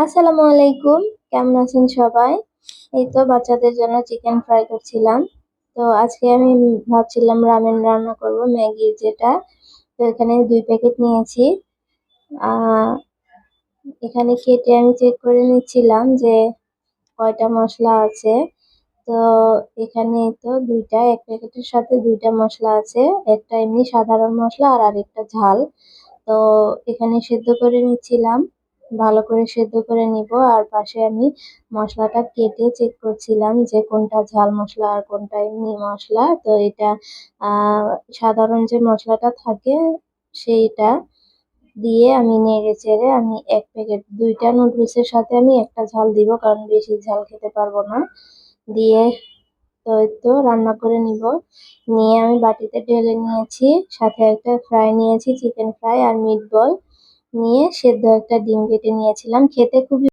আসসালামু আলাইকুম। কেমন আছেন সবাই? এই তো বাচ্চাদের জন্য চিকেন ফ্রাই করছিলাম। তো আজকে আমি ভাবছিলাম রামেন রান্না করব, ম্যাগির যেটা। তো এখানে ২ প্যাকেট নিয়েছি। আ এখানে কেটে আমি চেক করে নিচ্ছিলাম যে কয়টা মসলা আছে। তো এখানে তো ২ টা, ১ প্যাকেটের সাথে ২ টা মসলা আছে। একটা এমনি সাধারণ মসলা আর আরেকটা ঝাল। তো এখানে সেদ্ধ করে নিচ্ছিলাম। ভালো করে সেদ্ধ করে নিব। আর পাশে আমি মসলাটা কেটে চেক করছিলাম যে কোনটা ঝাল মসলা আর কোনটা এমনি মসলা। তো এটা আ সাধারণ যে মসলাটা থাকে সেইটা দিয়ে আমি নেড়ে-চেড়ে আমি ১ প্যাকেট ২ টা নুডলসের সাথে আমি ১ টা ঝাল দিব, কারণ বেশি ঝাল খেতে পারব না। দিয়ে তো এই তো রান্না করে নিব। নিয়ে আমি বাটিতে ঢেলে নিয়েছি। সাথে একটা ফ্রাই নিয়েছি, চিকেন ফ্রাই আর মিটবল। নিয়ে সেদ্ধ একটা ডিম কেটে নিয়েছিলাম। খেতে খুবই